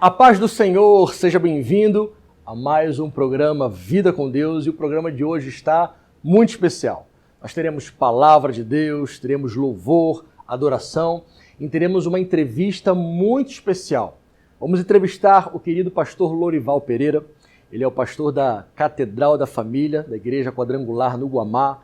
A paz do Senhor, seja bem-vindo a mais um programa Vida com Deus, e o programa de hoje está muito especial. Nós teremos palavra de Deus, teremos louvor, adoração e teremos uma entrevista muito especial. Vamos entrevistar o querido pastor Lorival Pereira. Ele é o pastor da Catedral da Família, da Igreja Quadrangular no Guamá,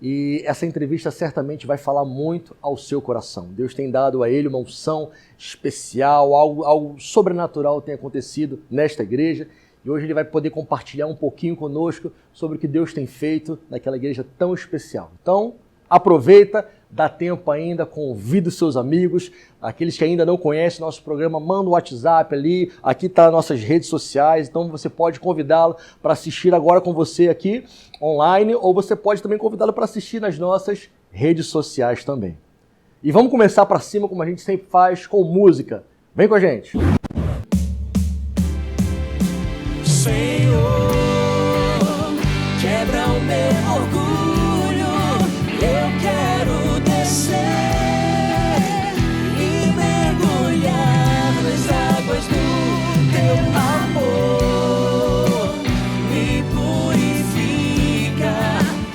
e essa entrevista certamente vai falar muito ao seu coração. Deus tem dado a ele uma unção especial, algo sobrenatural tem acontecido nesta igreja, e hoje ele vai poder compartilhar um pouquinho conosco sobre o que Deus tem feito naquela igreja tão especial. Então, aproveita, dá tempo ainda, convida os seus amigos, aqueles que ainda não conhecem nosso programa, manda o WhatsApp ali, aqui está nossas redes sociais, então você pode convidá-lo para assistir agora com você aqui online, ou você pode também convidá-lo para assistir nas nossas redes sociais também. E vamos começar para cima, como a gente sempre faz, com música. Vem com a gente! Senhor, quebra o meu orgulho, eu quero descer e mergulhar nas águas do teu amor. Me purifica,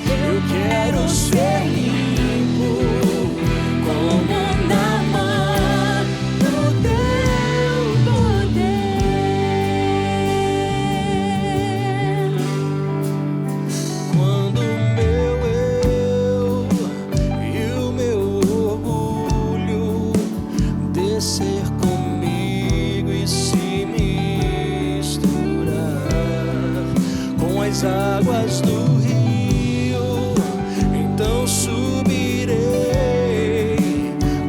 eu quero ser limpo como na mão do teu poder. Quando o meu eu e o meu orgulho descer comigo e se misturar com as águas do rio, então subirei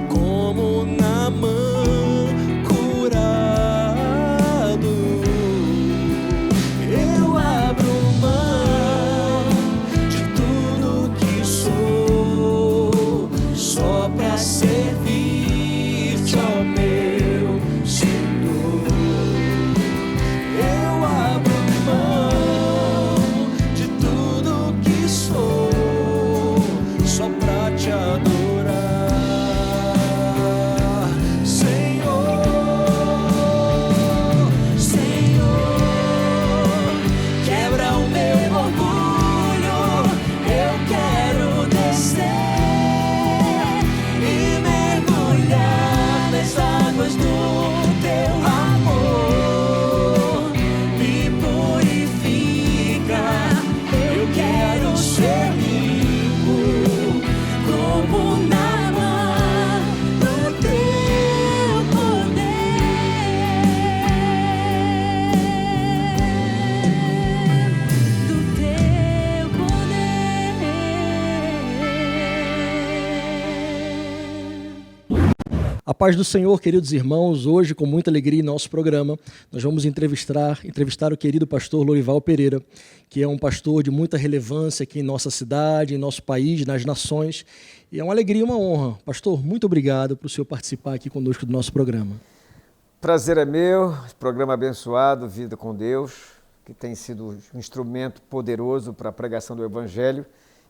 como Naamã curado. Eu abro mão de tudo que sou, só pra servir-te, ó meu Senhor. Eu abro mão de tudo que sou, só pra te adorar, Senhor. Senhor, quebra o meu orgulho, eu quero descer e mergulhar nas águas do teu amor. Me purifica, eu quero ser limpo como Naamã do teu poder. Do teu poder. A paz do Senhor, queridos irmãos, hoje com muita alegria em nosso programa, nós vamos entrevistar o querido pastor Lorival Pereira, que é um pastor de muita relevância aqui em nossa cidade, em nosso país, nas nações, e é uma alegria e uma honra. Pastor, muito obrigado por o senhor participar aqui conosco do nosso programa. Prazer é meu, programa abençoado, Vida com Deus, que tem sido um instrumento poderoso para a pregação do Evangelho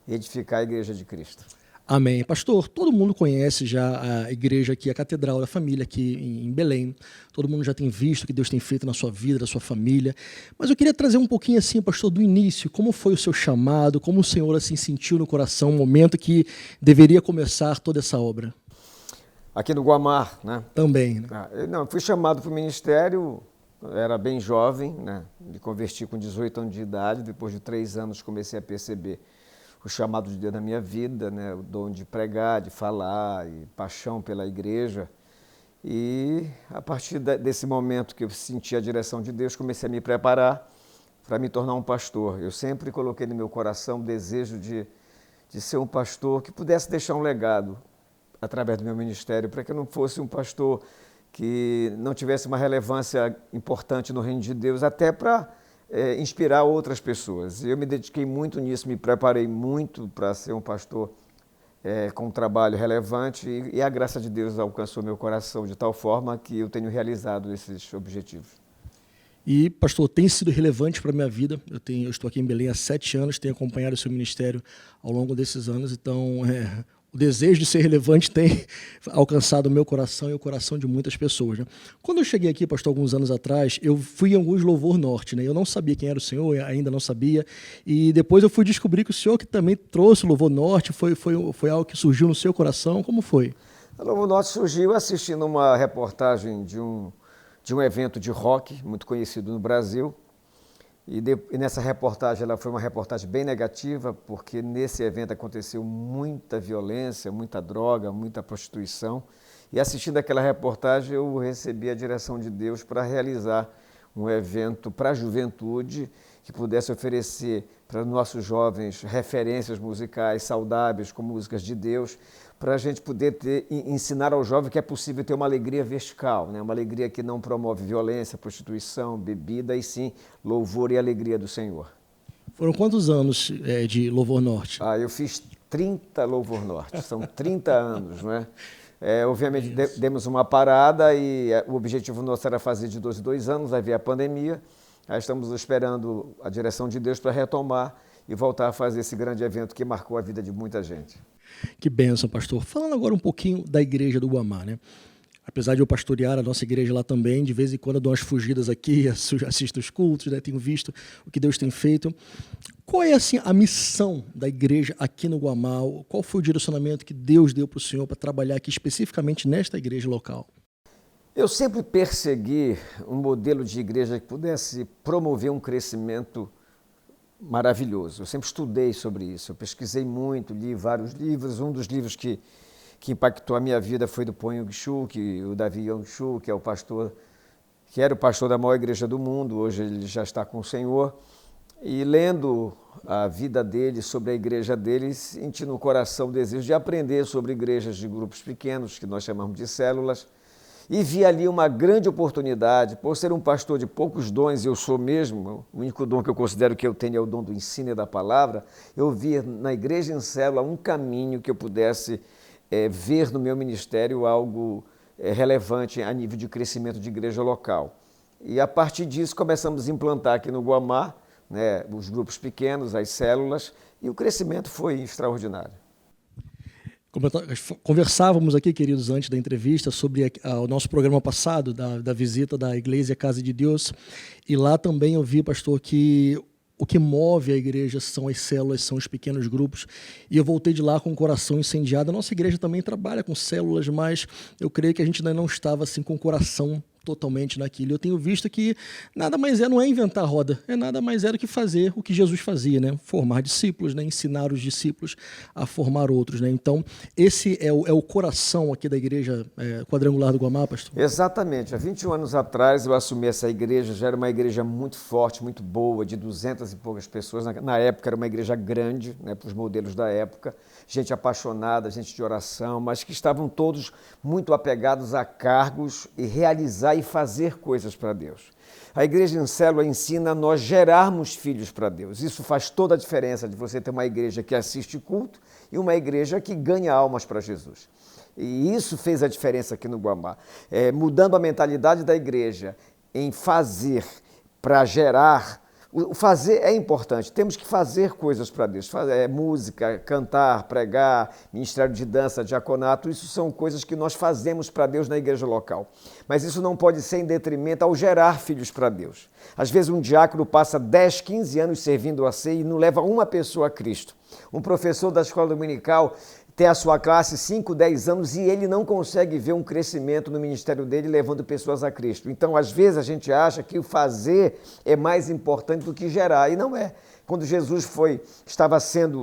e edificar a Igreja de Cristo. Amém. Pastor, todo mundo conhece já a igreja aqui, a Catedral da Família aqui em Belém. Todo mundo já tem visto o que Deus tem feito na sua vida, na sua família. Mas eu queria trazer um pouquinho assim, pastor, do início. Como foi o seu chamado? Como o Senhor assim sentiu no coração o momento que deveria começar toda essa obra? Aqui no Guamá, né? Também, né? Eu fui chamado para o ministério, era bem jovem, né? Me converti com 18 anos de idade, depois de 3 anos comecei a perceber o chamado de Deus na minha vida, né? O dom de pregar, de falar, e paixão pela igreja. E a partir desse momento que eu senti a direção de Deus, comecei a me preparar para me tornar um pastor. Eu sempre coloquei no meu coração o desejo de ser um pastor que pudesse deixar um legado através do meu ministério, para que eu não fosse um pastor que não tivesse uma relevância importante no reino de Deus, até para inspirar outras pessoas. Eu me dediquei muito nisso, me preparei muito para ser um pastor com um trabalho relevante, e a graça de Deus alcançou meu coração de tal forma que eu tenho realizado esses objetivos. E, pastor, tem sido relevante para a minha vida. Eu estou aqui em Belém há 7 anos, tenho acompanhado o seu ministério ao longo desses anos, então o desejo de ser relevante tem alcançado o meu coração e o coração de muitas pessoas, né? Quando eu cheguei aqui, pastor, alguns anos atrás, eu fui em alguns Louvor Norte, né? Eu não sabia quem era o senhor, eu ainda não sabia, e depois eu fui descobrir que o senhor que também trouxe o Louvor Norte, foi algo que surgiu no seu coração, como foi? O Louvor Norte surgiu assistindo uma reportagem de um evento de rock muito conhecido no Brasil. E nessa reportagem, ela foi uma reportagem bem negativa, porque nesse evento aconteceu muita violência, muita droga, muita prostituição. E assistindo aquela reportagem, eu recebi a direção de Deus para realizar um evento para a juventude que pudesse oferecer para nossos jovens referências musicais saudáveis, com músicas de Deus, para a gente poder ensinar ao jovem que é possível ter uma alegria vertical, né? Uma alegria que não promove violência, prostituição, bebida, e sim louvor e alegria do Senhor. Foram quantos anos de Louvor Norte? Eu fiz 30 Louvor Norte, são 30 anos, não é? Obviamente demos uma parada e o objetivo nosso era fazer de 2 em 2 anos, aí veio a pandemia, aí estamos esperando a direção de Deus para retomar e voltar a fazer esse grande evento que marcou a vida de muita gente. Que bênção, pastor. Falando agora um pouquinho da igreja do Guamá, né? Apesar de eu pastorear a nossa igreja lá também, de vez em quando eu dou umas fugidas aqui, assisto os cultos, né? Tenho visto o que Deus tem feito. Qual é assim, a missão da igreja aqui no Guamá? Qual foi o direcionamento que Deus deu para o senhor para trabalhar aqui especificamente nesta igreja local? Eu sempre persegui um modelo de igreja que pudesse promover um crescimento maravilhoso. Eu sempre estudei sobre isso, eu pesquisei muito, li vários livros. Um dos livros que impactou a minha vida foi do Pon Yong-Chul, o Davi Yong-Chul, que era o pastor da maior igreja do mundo, hoje ele já está com o Senhor. E lendo a vida dele, sobre a igreja dele, senti no coração o desejo de aprender sobre igrejas de grupos pequenos, que nós chamamos de células, e vi ali uma grande oportunidade. Por ser um pastor de poucos dons, eu sou mesmo, o único dom que eu considero que eu tenho é o dom do ensino e da palavra, eu vi na igreja em célula um caminho que eu pudesse ver no meu ministério algo relevante a nível de crescimento de igreja local. E a partir disso começamos a implantar aqui no Guamá, né, os grupos pequenos, as células, e o crescimento foi extraordinário. Conversávamos aqui, queridos, antes da entrevista, sobre o nosso programa passado, da visita da Igreja Casa de Deus, e lá também eu vi, pastor, que o que move a igreja são as células, são os pequenos grupos, e eu voltei de lá com o coração incendiado. A nossa igreja também trabalha com células, mas eu creio que a gente ainda não estava assim com o coração totalmente naquilo. Eu tenho visto que nada mais não é inventar roda, nada mais do que fazer o que Jesus fazia, né? Formar discípulos, né? Ensinar os discípulos a formar outros, né? Então, esse é o coração aqui da igreja quadrangular do Guamá, pastor? Exatamente. Há 21 anos atrás eu assumi essa igreja, já era uma igreja muito forte, muito boa, de 200 e poucas pessoas. Na época era uma igreja grande, né, para os modelos da época, gente apaixonada, gente de oração, mas que estavam todos muito apegados a cargos e realizar e fazer coisas para Deus. A igreja em célula ensina a nós gerarmos filhos para Deus. Isso faz toda a diferença de você ter uma igreja que assiste culto e uma igreja que ganha almas para Jesus. E isso fez a diferença aqui no Guamá. Mudando a mentalidade da igreja em fazer para gerar. O fazer é importante, temos que fazer coisas para Deus, música, cantar, pregar, ministério de dança, diaconato, isso são coisas que nós fazemos para Deus na igreja local. Mas isso não pode ser em detrimento ao gerar filhos para Deus. Às vezes um diácono passa 10, 15 anos servindo a ceia e não leva uma pessoa a Cristo. Um professor da escola dominical tem a sua classe 5, 10 anos e ele não consegue ver um crescimento no ministério dele levando pessoas a Cristo. Então, às vezes, a gente acha que o fazer é mais importante do que gerar, e não é. Quando Jesus estava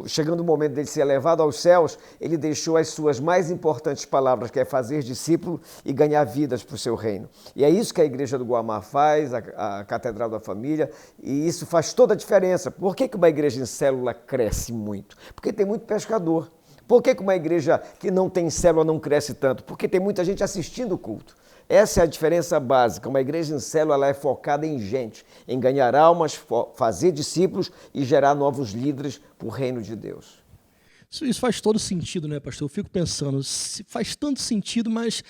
chegando o momento dele ser levado aos céus, ele deixou as suas mais importantes palavras, que é fazer discípulo e ganhar vidas para o seu reino. E é isso que a Igreja do Guamá faz, a Catedral da Família, e isso faz toda a diferença. Por que uma igreja em célula cresce muito? Porque tem muito pescador. Por que uma igreja que não tem célula não cresce tanto? Porque tem muita gente assistindo o culto. Essa é a diferença básica. Uma igreja em célula ela é focada em gente, em ganhar almas, fazer discípulos e gerar novos líderes para o reino de Deus. Isso faz todo sentido, né, pastor? Eu fico pensando, faz tanto sentido, mas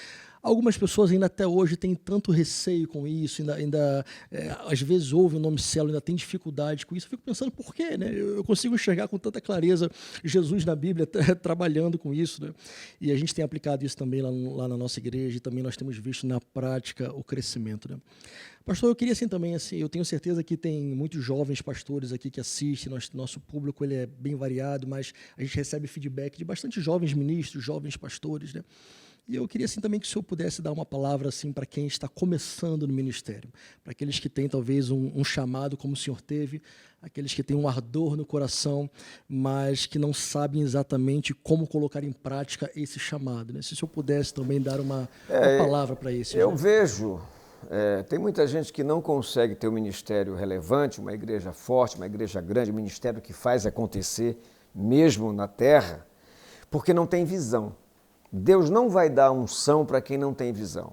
algumas pessoas ainda até hoje têm tanto receio com isso, às vezes ouvem o nome célula, ainda tem dificuldade com isso. Eu fico pensando por quê, né? Eu consigo enxergar com tanta clareza Jesus na Bíblia trabalhando com isso, né? E a gente tem aplicado isso também lá na nossa igreja, e também nós temos visto na prática o crescimento, né? Pastor, eu queria assim também, assim, eu tenho certeza que tem muitos jovens pastores aqui que assistem, nosso público ele é bem variado, mas a gente recebe feedback de bastante jovens ministros, jovens pastores, né? E eu queria assim também que o senhor pudesse dar uma palavra assim para quem está começando no ministério, para aqueles que têm talvez um chamado como o senhor teve, aqueles que têm um ardor no coração, mas que não sabem exatamente como colocar em prática esse chamado, né? Se o senhor pudesse também dar uma palavra para isso. Eu vejo, tem muita gente que não consegue ter um ministério relevante, uma igreja forte, uma igreja grande, um ministério que faz acontecer mesmo na terra, porque não tem visão. Deus não vai dar unção para quem não tem visão.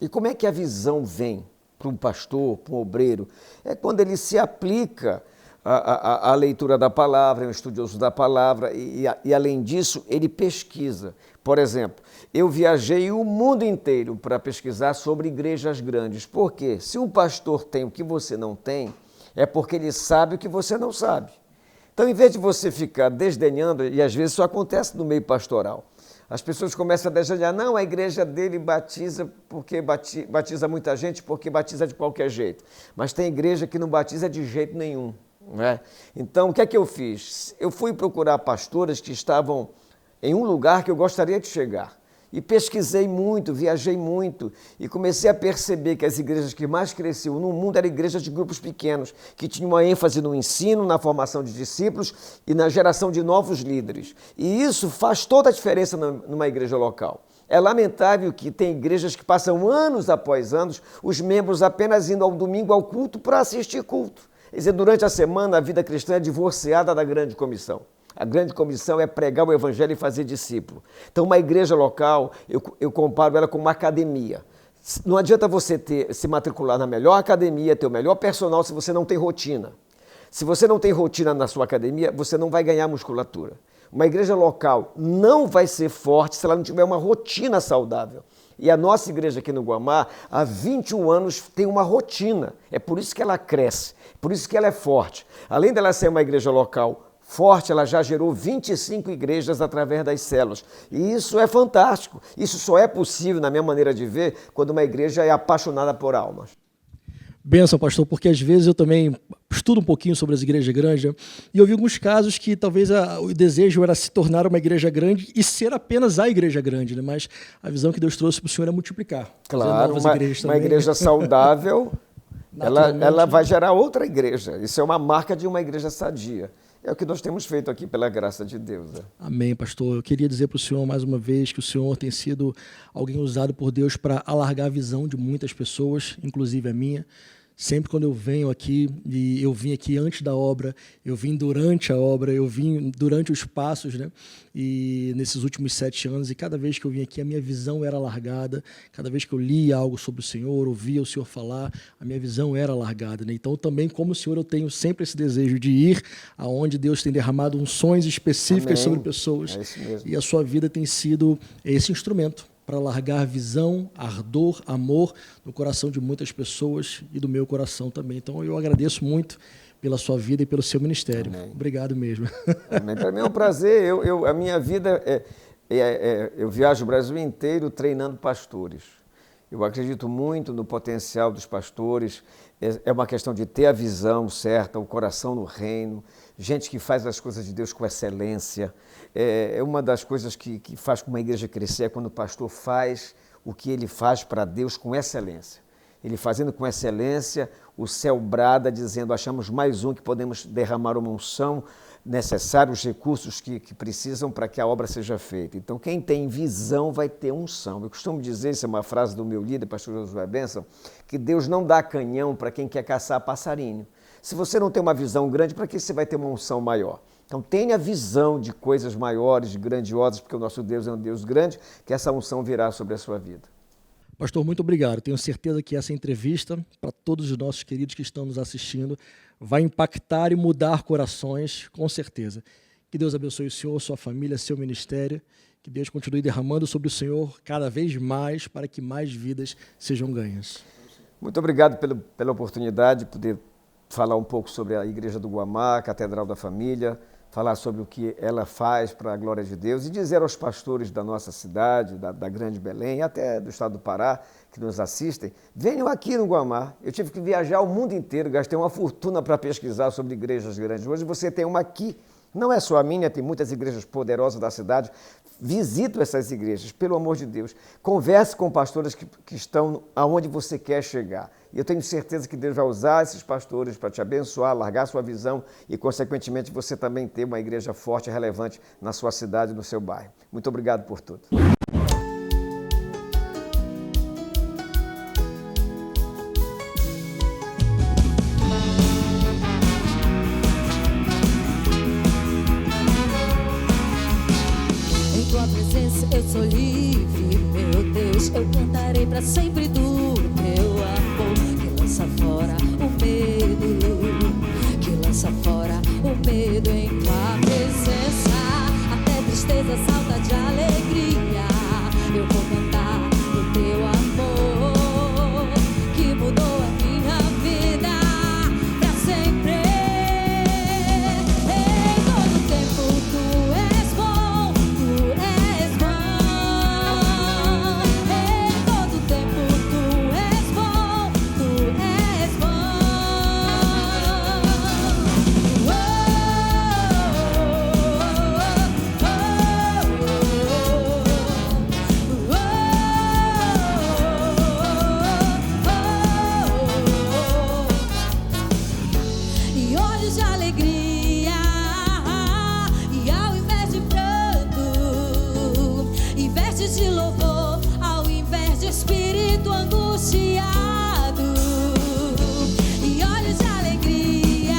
E como é que a visão vem para um pastor, para um obreiro? É quando ele se aplica à leitura da palavra, é um estudioso da palavra e além disso, ele pesquisa. Por exemplo, eu viajei o mundo inteiro para pesquisar sobre igrejas grandes. Por quê? Se um pastor tem o que você não tem, é porque ele sabe o que você não sabe. Então, em vez de você ficar desdenhando, e às vezes isso acontece no meio pastoral, as pessoas começam a desdenhar, não, a igreja dele batiza porque batiza muita gente, porque batiza de qualquer jeito. Mas tem igreja que não batiza de jeito nenhum. Não é? Então, o que é que eu fiz? Eu fui procurar pastoras que estavam em um lugar que eu gostaria de chegar. E pesquisei muito, viajei muito e comecei a perceber que as igrejas que mais cresciam no mundo eram igrejas de grupos pequenos, que tinham uma ênfase no ensino, na formação de discípulos e na geração de novos líderes. E isso faz toda a diferença numa igreja local. É lamentável que tem igrejas que passam anos após anos, os membros apenas indo ao domingo ao culto para assistir culto. Quer dizer, durante a semana a vida cristã é divorciada da grande comissão. A grande comissão é pregar o evangelho e fazer discípulo. Então, uma igreja local, eu comparo ela com uma academia. Não adianta você se matricular na melhor academia, ter o melhor personal se você não tem rotina. Se você não tem rotina na sua academia, você não vai ganhar musculatura. Uma igreja local não vai ser forte se ela não tiver uma rotina saudável. E a nossa igreja aqui no Guamá, há 21 anos, tem uma rotina. É por isso que ela cresce, por isso que ela é forte. Além dela ser uma igreja local forte, ela já gerou 25 igrejas através das células. E isso é fantástico. Isso só é possível, na minha maneira de ver, quando uma igreja é apaixonada por almas. Bênção, pastor, porque às vezes eu também estudo um pouquinho sobre as igrejas grandes, né? E eu vi alguns casos que talvez o desejo era se tornar uma igreja grande e ser apenas a igreja grande, né? Mas a visão que Deus trouxe para o Senhor é multiplicar. Claro, uma igreja saudável, ela vai gerar outra igreja. Isso é uma marca de uma igreja sadia. É o que nós temos feito aqui pela graça de Deus. Né? Amém, pastor. Eu queria dizer para o senhor mais uma vez que o senhor tem sido alguém usado por Deus para alargar a visão de muitas pessoas, inclusive a minha. Sempre quando eu venho aqui, e eu vim aqui antes da obra, eu vim durante a obra, eu vim durante os passos, né? E nesses últimos 7 anos, e cada vez que eu vim aqui, a minha visão era alargada. Cada vez que eu lia algo sobre o Senhor, ouvia o Senhor falar, a minha visão era alargada, né? Então, também, como o Senhor, eu tenho sempre esse desejo de ir aonde Deus tem derramado unções específicas sobre pessoas. É isso mesmo. E a sua vida tem sido esse instrumento para largar visão, ardor, amor no coração de muitas pessoas e do meu coração também. Então, eu agradeço muito pela sua vida e pelo seu ministério. Amém. Obrigado mesmo. Amém. Para mim é um prazer. A minha vida, eu viajo o Brasil inteiro treinando pastores. Eu acredito muito no potencial dos pastores. É uma questão de ter a visão certa, o coração no reino, gente que faz as coisas de Deus com excelência. É uma das coisas que faz com uma igreja crescer, é quando o pastor faz o que ele faz para Deus com excelência. Ele fazendo com excelência, o céu brada dizendo, achamos mais um que podemos derramar uma unção necessária, os recursos que precisam para que a obra seja feita. Então, quem tem visão vai ter unção. Eu costumo dizer, isso é uma frase do meu líder, pastor Josué Benção, que Deus não dá canhão para quem quer caçar passarinho. Se você não tem uma visão grande, para que você vai ter uma unção maior? Então, tenha visão de coisas maiores, de grandiosas, porque o nosso Deus é um Deus grande, que essa unção virá sobre a sua vida. Pastor, muito obrigado. Tenho certeza que essa entrevista, para todos os nossos queridos que estão nos assistindo, vai impactar e mudar corações, com certeza. Que Deus abençoe o senhor, sua família, seu ministério, Que Deus continue derramando sobre o Senhor cada vez mais para que mais vidas sejam ganhas. Muito obrigado pela oportunidade de poder falar um pouco sobre a Igreja do Guamá, a Catedral da Família, falar sobre o que ela faz para a glória de Deus e dizer aos pastores da nossa cidade, da Grande Belém, até do estado do Pará, que nos assistem, venham aqui no Guamá. Eu tive que viajar o mundo inteiro, gastei uma fortuna para pesquisar sobre igrejas grandes. Hoje você tem uma aqui. Não é só a minha, tem muitas igrejas poderosas da cidade. Visite essas igrejas, pelo amor de Deus. Converse com pastores que estão aonde você quer chegar. E eu tenho certeza que Deus vai usar esses pastores para te abençoar, largar sua visão e, consequentemente, você também ter uma igreja forte e relevante na sua cidade, no seu bairro. Muito obrigado por tudo. Eu sou livre, meu Deus, eu cantarei pra sempre do teu amor, que lança fora o medo, que lança fora o medo em tua presença, até tristeza salta de alegria, eu vou cantar do teu amor, que mudou a minha vida pra sempre. Em todo tempo tu és bom, tu és bom. De louvor ao invés de espírito angustiado, e olhos de alegria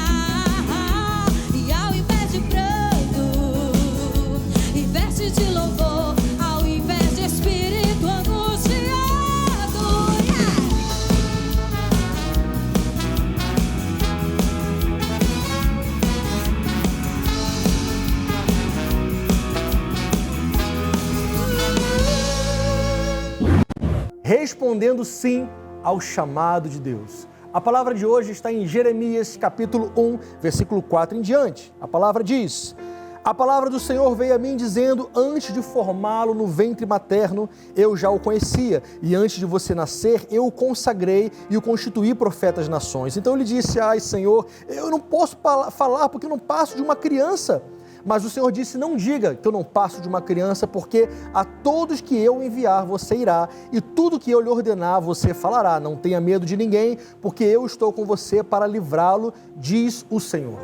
e ao invés de pranto, e vestes de louvor ao invés de espírito angustiado. Respondendo sim ao chamado de Deus. A palavra de hoje está em Jeremias capítulo 1, versículo 4 em diante. A palavra diz: a palavra do Senhor veio a mim dizendo, antes de formá-lo no ventre materno, eu já o conhecia, e antes de você nascer, eu o consagrei e o constituí profeta às nações. Então ele disse, ai Senhor, eu não posso falar porque eu não passo de uma criança. Mas o Senhor disse, não diga que eu não passo de uma criança, porque a todos que eu enviar você irá, e tudo que eu lhe ordenar você falará. Não tenha medo de ninguém, porque eu estou com você para livrá-lo, diz o Senhor.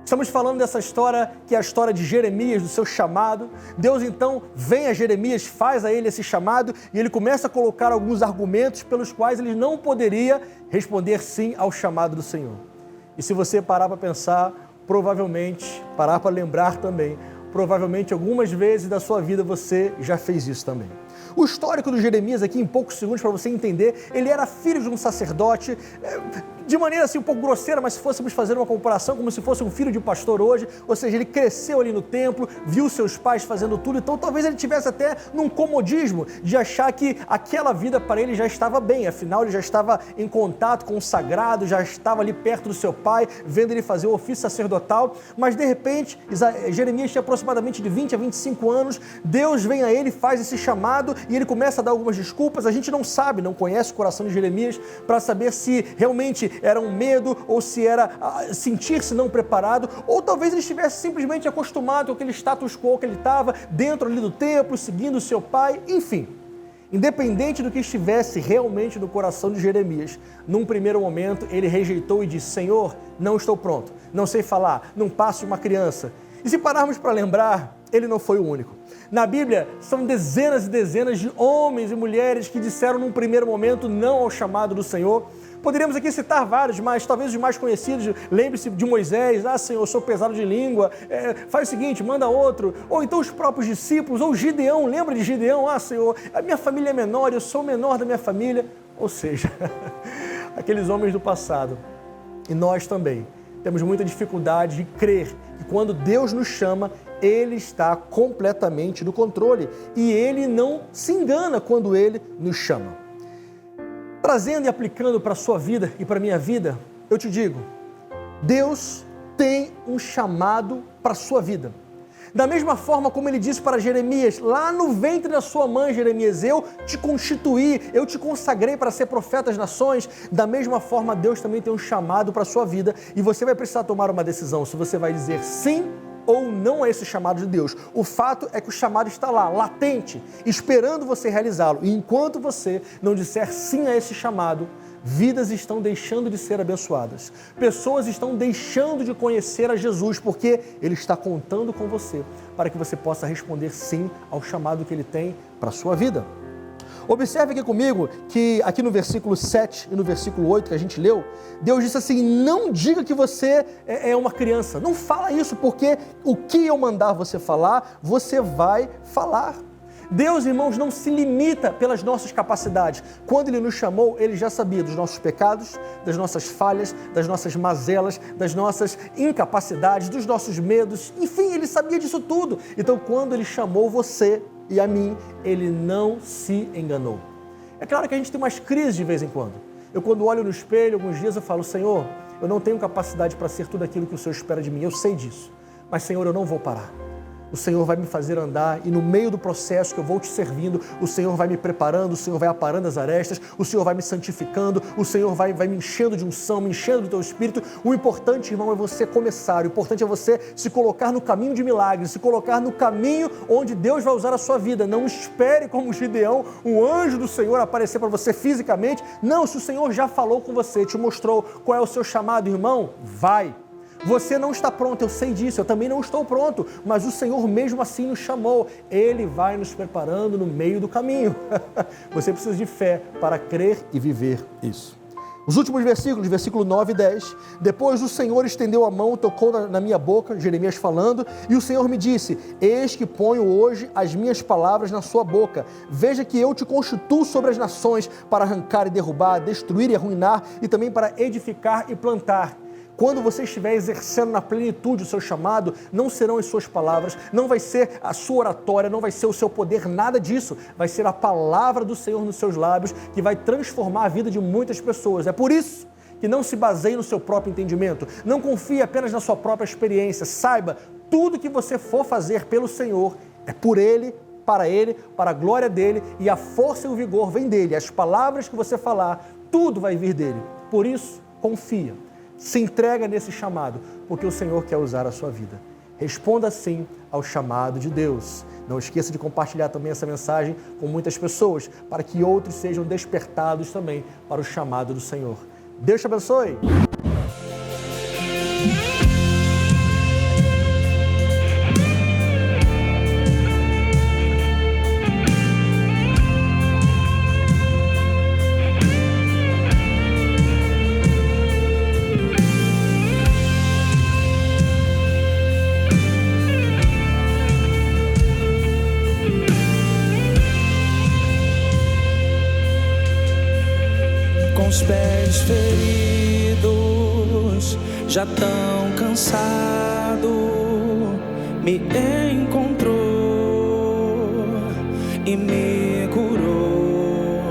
Estamos falando dessa história, que é a história de Jeremias, do seu chamado. Deus então vem a Jeremias, faz a ele esse chamado, e ele começa a colocar alguns argumentos pelos quais ele não poderia responder sim ao chamado do Senhor. E se você parar para pensar, provavelmente, parar para lembrar também, provavelmente algumas vezes da sua vida você já fez isso também. O histórico do Jeremias aqui, em poucos segundos para você entender, ele era filho de um sacerdote, de maneira assim um pouco grosseira, mas se fôssemos fazer uma comparação, como se fosse um filho de pastor hoje, ou seja, ele cresceu ali no templo, viu seus pais fazendo tudo, então talvez ele tivesse até num comodismo de achar que aquela vida para ele já estava bem, afinal ele já estava em contato com o sagrado, já estava ali perto do seu pai, vendo ele fazer o ofício sacerdotal, mas de repente, Jeremias tinha aproximadamente de 20 a 25 anos, Deus vem a ele, faz esse chamado e ele começa a dar algumas desculpas, a gente não sabe, não conhece o coração de Jeremias para saber se realmente era um medo ou se era sentir-se não preparado, ou talvez ele estivesse simplesmente acostumado com aquele status quo que ele estava dentro ali do templo, seguindo o seu pai, enfim. Independente do que estivesse realmente no coração de Jeremias, num primeiro momento ele rejeitou e disse, Senhor, não estou pronto, não sei falar, não passo de uma criança. E se pararmos para lembrar, ele não foi o único. Na Bíblia, são dezenas e dezenas de homens e mulheres que disseram num primeiro momento não ao chamado do Senhor. Poderíamos aqui citar vários, mas talvez os mais conhecidos, lembre-se de Moisés, Senhor, eu sou pesado de língua, faz o seguinte, manda outro, ou então os próprios discípulos, ou Gideão, lembra de Gideão? Senhor, a minha família é menor, eu sou o menor da minha família, ou seja, aqueles homens do passado, e nós também, temos muita dificuldade de crer que quando Deus nos chama, Ele está completamente no controle e Ele não se engana quando Ele nos chama. Trazendo e aplicando para a sua vida e para a minha vida, eu te digo, Deus tem um chamado para a sua vida. Da mesma forma como ele disse para Jeremias, lá no ventre da sua mãe, Jeremias, eu te constituí, eu te consagrei para ser profeta das nações. Da mesma forma, Deus também tem um chamado para a sua vida e você vai precisar tomar uma decisão, se você vai dizer sim ou não a esse chamado de Deus. O fato é que o chamado está lá, latente, esperando você realizá-lo. E enquanto você não disser sim a esse chamado, vidas estão deixando de ser abençoadas. Pessoas estão deixando de conhecer a Jesus porque Ele está contando com você para que você possa responder sim ao chamado que Ele tem para a sua vida. Observe aqui comigo que aqui no versículo 7 e no versículo 8 que a gente leu, Deus disse assim, não diga que você é uma criança. Não fala isso porque o que eu mandar você falar, você vai falar. Deus, irmãos, não se limita pelas nossas capacidades. Quando Ele nos chamou, Ele já sabia dos nossos pecados, das nossas falhas, das nossas mazelas, das nossas incapacidades, dos nossos medos. Enfim, Ele sabia disso tudo. Então, quando Ele chamou você e a mim, Ele não se enganou. É claro que a gente tem umas crises de vez em quando. Eu, quando olho no espelho, alguns dias eu falo, Senhor, eu não tenho capacidade para ser tudo aquilo que o Senhor espera de mim. Eu sei disso. Mas, Senhor, eu não vou parar. O Senhor vai me fazer andar e no meio do processo que eu vou te servindo, o Senhor vai me preparando, o Senhor vai aparando as arestas, o Senhor vai me santificando, o Senhor vai me enchendo de unção, me enchendo do teu Espírito. O importante, irmão, é você começar, o importante é você se colocar no caminho de milagres, se colocar no caminho onde Deus vai usar a sua vida. Não espere como Gideão, um anjo do Senhor aparecer para você fisicamente. Não, se o Senhor já falou com você, te mostrou qual é o seu chamado, irmão, vai. Você não está pronto, eu sei disso, eu também não estou pronto, mas o Senhor mesmo assim nos chamou. Ele vai nos preparando no meio do caminho. Você precisa de fé para crer e viver isso. Os últimos versículos, versículo 9 e 10. Depois o Senhor estendeu a mão, tocou na minha boca, Jeremias falando, e o Senhor me disse, eis que ponho hoje as minhas palavras na sua boca. Veja que eu te constituo sobre as nações para arrancar e derrubar, destruir e arruinar, e também para edificar e plantar. Quando você estiver exercendo na plenitude o seu chamado, não serão as suas palavras, não vai ser a sua oratória, não vai ser o seu poder, nada disso. Vai ser a palavra do Senhor nos seus lábios que vai transformar a vida de muitas pessoas. É por isso que não se baseie no seu próprio entendimento, não confie apenas na sua própria experiência. Saiba, tudo que você for fazer pelo Senhor é por Ele, para a glória dEle, e a força e o vigor vem dEle. As palavras que você falar, tudo vai vir dEle. Por isso, confia. Se entrega nesse chamado, porque o Senhor quer usar a sua vida. Responda sim ao chamado de Deus. Não esqueça de compartilhar também essa mensagem com muitas pessoas, para que outros sejam despertados também para o chamado do Senhor. Deus te abençoe! Os pés feridos, já tão cansado, me encontrou e me curou.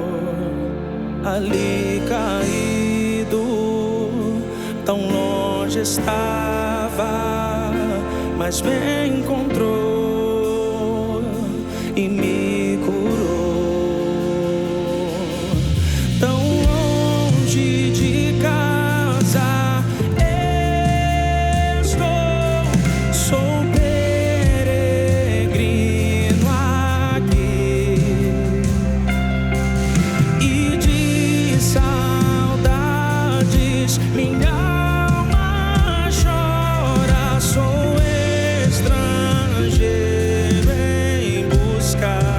Ali caído, tão longe estava, mas me encontrou e me curou. Estrangeiro em busca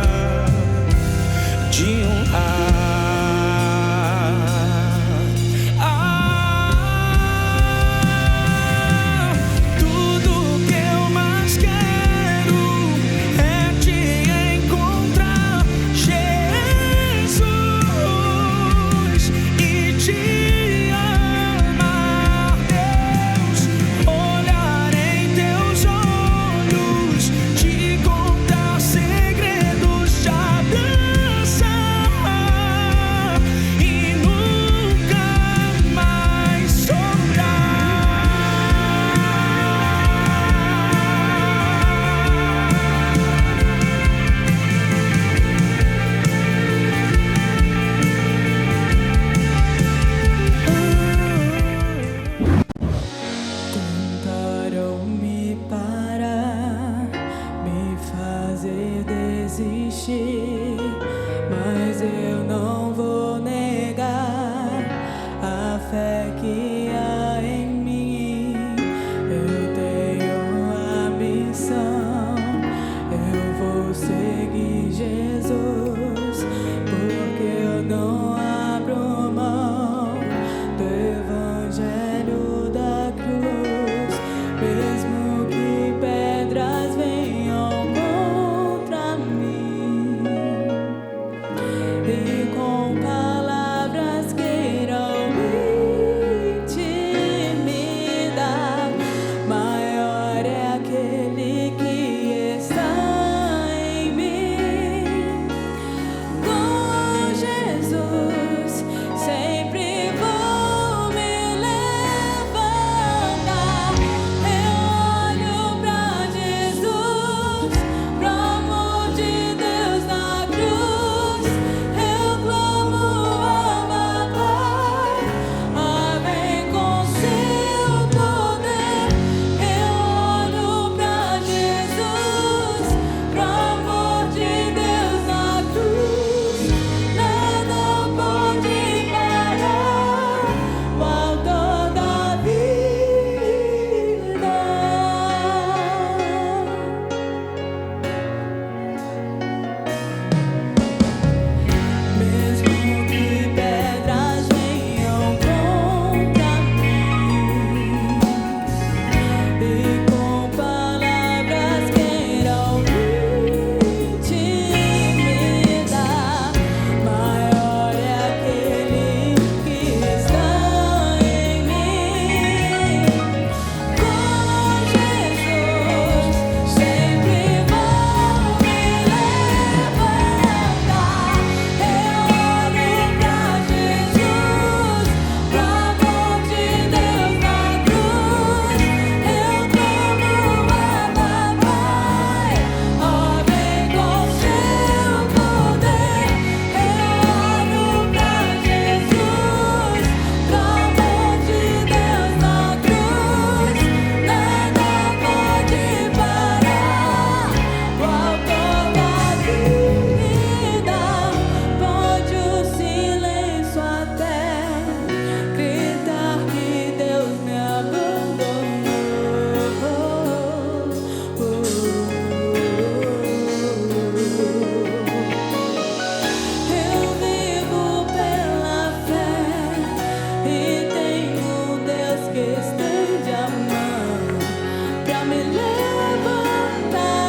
me levantar.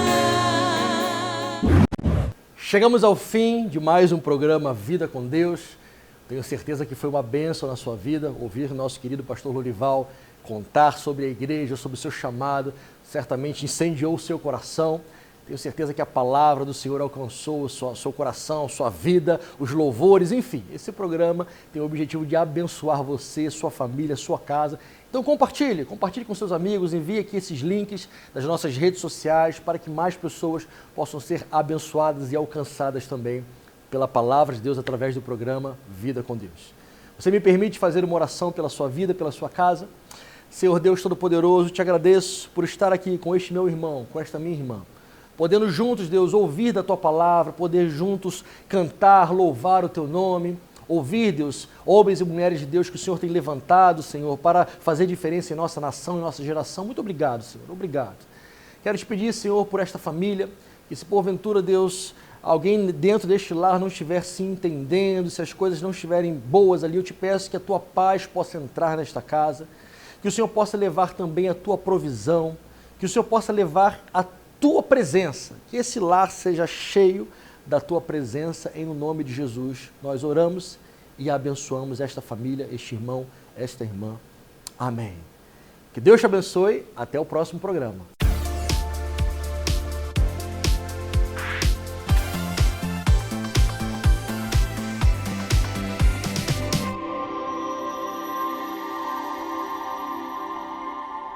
Chegamos ao fim de mais um programa Vida com Deus. Tenho certeza que foi uma bênção na sua vida ouvir nosso querido pastor Lorival contar sobre a igreja, sobre o seu chamado. Certamente incendiou o seu coração. Tenho certeza que a palavra do Senhor alcançou o seu coração, sua vida, os louvores, enfim. Esse programa tem o objetivo de abençoar você, sua família, sua casa. Então compartilhe com seus amigos, envie aqui esses links das nossas redes sociais para que mais pessoas possam ser abençoadas e alcançadas também pela palavra de Deus através do programa Vida com Deus. Você me permite fazer uma oração pela sua vida, pela sua casa? Senhor Deus Todo-Poderoso, te agradeço por estar aqui com este meu irmão, com esta minha irmã. Podendo juntos, Deus, ouvir da Tua palavra, poder juntos cantar, louvar o Teu nome, ouvir, Deus, homens e mulheres de Deus que o Senhor tem levantado, Senhor, para fazer diferença em nossa nação, em nossa geração. Muito obrigado, Senhor, obrigado. Quero te pedir, Senhor, por esta família, que se porventura, Deus, alguém dentro deste lar não estiver se entendendo, se as coisas não estiverem boas ali, eu te peço que a Tua paz possa entrar nesta casa, que o Senhor possa levar também a Tua provisão, que o Senhor possa levar a Tua presença, que esse lar seja cheio da Tua presença, em nome de Jesus. Nós oramos e abençoamos esta família, este irmão, esta irmã. Amém. Que Deus te abençoe. Até o próximo programa.